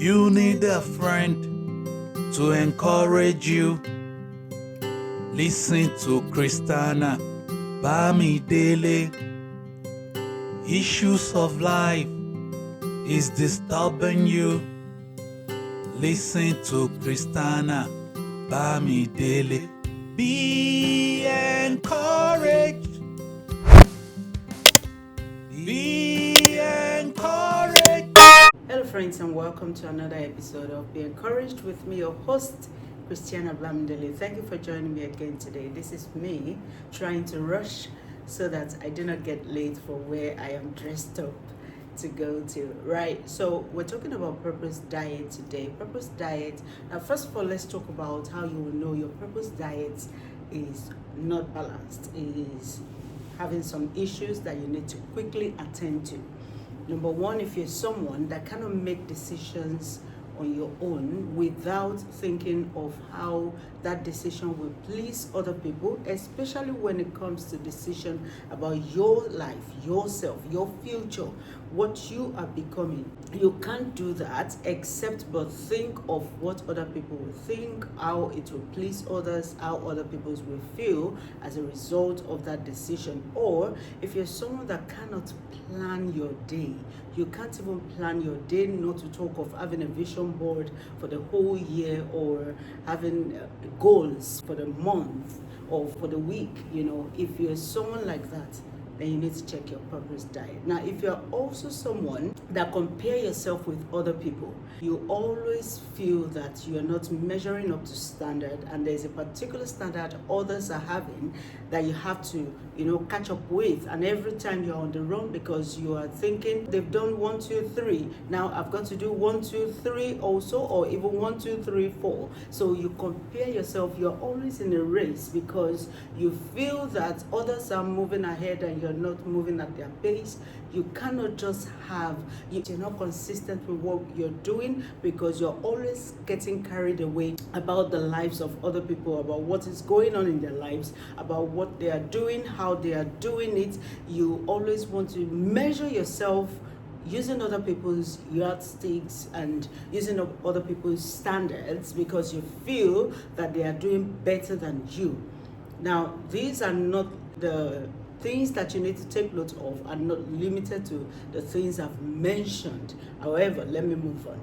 You need a friend to encourage you. Listen to Christiana Bamidele. Issues of life is disturbing you. Listen to Christiana Bamidele. Be encouraged. Be encouraged. Hello friends, and welcome to another episode of Be Encouraged with me, your host, Christiana Bamidele. Thank you for joining me again today. This is me trying to rush so that I do not get late for where I am dressed up to go to. Right, so we're talking about purpose diet today. Purpose diet. Now, first of all, let's talk about how you will know your purpose diet is not balanced, is having some issues that you need to quickly attend to. Number one, if you're someone that cannot make decisions on your own without thinking of how that decision will please other people, especially when it comes to decision about your life, yourself, your future, what you are becoming. You can't do that except but think of what other people will think, how it will please others, how other people will feel as a result of that decision. Or if you're someone that cannot plan your day, you can't even plan your day, not to talk of having a vision board for the whole year or having goals for the month or for the week. If you're someone like that, then you need to check your purpose diet. Now, if you're also someone that compare yourself with other people, you always feel that you're not measuring up to standard, and there's a particular standard others are having that you have to, catch up with. And every time you're on the run because you are thinking they've done 1, 2, 3. Now I've got to do 1, 2, 3 also, or even 1, 2, 3, 4. So you compare yourself. You're always in a race because you feel that others are moving ahead and you're not moving at their pace. You cannot just you're not consistent with what you're doing because you're always getting carried away about the lives of other people, about what is going on in their lives, about what they are doing, how they are doing it. You always want to measure yourself using other people's yardsticks and using other people's standards because you feel that they are doing better than you. Now, these are not the things that you need to take note of, are not limited to the things I've mentioned. However, let me move on.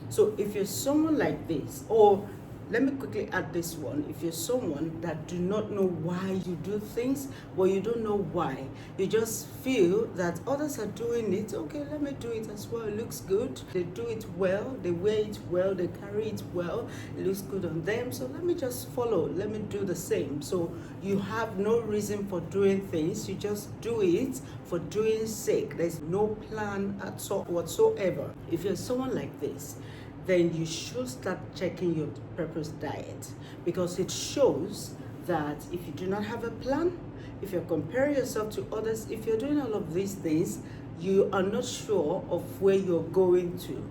So if you're someone like this, or let me quickly add this one. If you're someone that do not know why you do things, well, you don't know why. You just feel that others are doing it. Okay, let me do it as well. It looks good. They do it well. They wear it well. They carry it well. It looks good on them. So let me just follow. Let me do the same. So you have no reason for doing things. You just do it for doing sake. There's no plan at all whatsoever. If you're someone like this, then you should start checking your purpose diet because it shows that if you do not have a plan, if you're comparing yourself to others, if you're doing all of these things, you are not sure of where you're going to.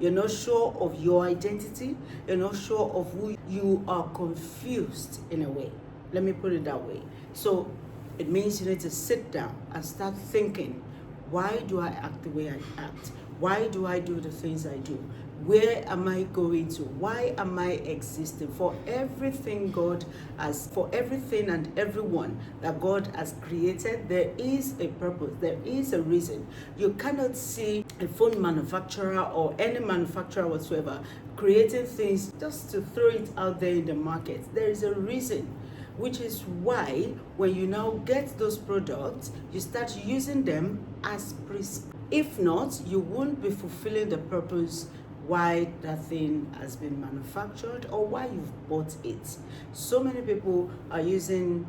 You're not sure of your identity. You're not sure of who you are. Confused in a way. Let me put it that way. So it means you need to sit down and start thinking, why do I act the way I act? Why do I do the things I do? Where am I going to? Why am I existing? For everything for everything and everyone that God has created, there is a purpose. There is a reason. You cannot see a phone manufacturer or any manufacturer whatsoever creating things just to throw it out there in the market. There is a reason, which is why when you now get those products, you start using them as prescribed. If not, you won't be fulfilling the purpose why that thing has been manufactured or why you've bought it. So many people are using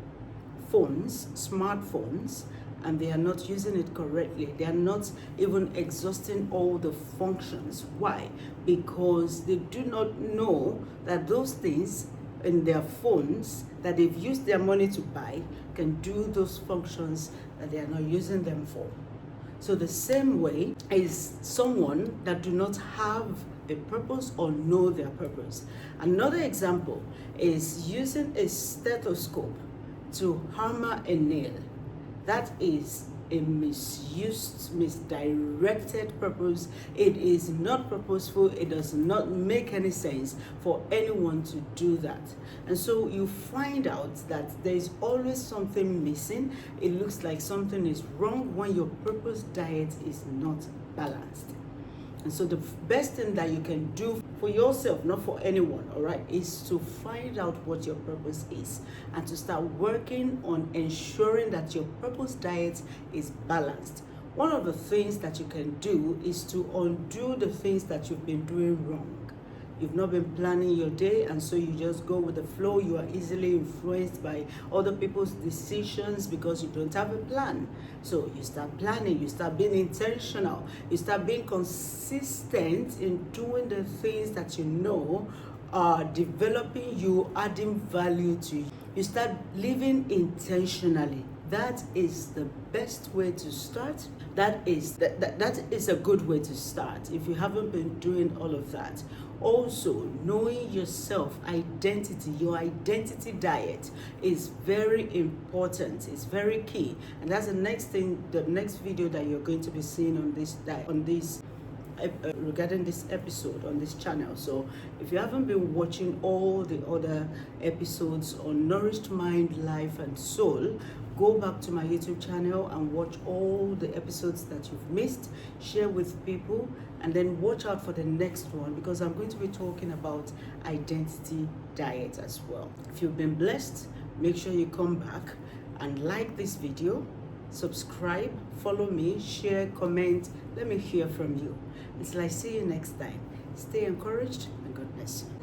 smartphones, and they are not using it correctly. They are not even exhausting all the functions. Why? Because they do not know that those things in their phones that they've used their money to buy can do those functions that they are not using them for. So the same way is someone that do not have a purpose or know their purpose. Another example is using a stethoscope to hammer a nail. That is a misused, misdirected purpose. It is not purposeful. It does not make any sense for anyone to do that. And so you find out that there is always something missing. It looks like something is wrong when your purpose diet is not balanced. And so the best thing that you can do for yourself, not for anyone, all right, is to find out what your purpose is and to start working on ensuring that your purpose diet is balanced. One of the things that you can do is to undo the things that you've been doing wrong. You've not been planning your day, and so you just go with the flow. You are easily influenced by other people's decisions because you don't have a plan. So you start planning, you start being intentional, you start being consistent in doing the things that you know are developing you, adding value to you. You start living intentionally. That is the best way to start. That is a good way to start if you haven't been doing all of that. Also, knowing yourself, identity, your identity diet is very important. It's very key, and that's the next thing, the next video that you're going to be seeing on this regarding this episode on this channel. So if you haven't been watching all the other episodes on nourished mind, life and soul, go back to my YouTube channel and watch all the episodes that you've missed, share with people, and then watch out for the next one because I'm going to be talking about identity diet as well. If you've been blessed, make sure you come back and like this video, subscribe, follow me, share, comment. Let me hear from you. Until I see you next time, stay encouraged and God bless you.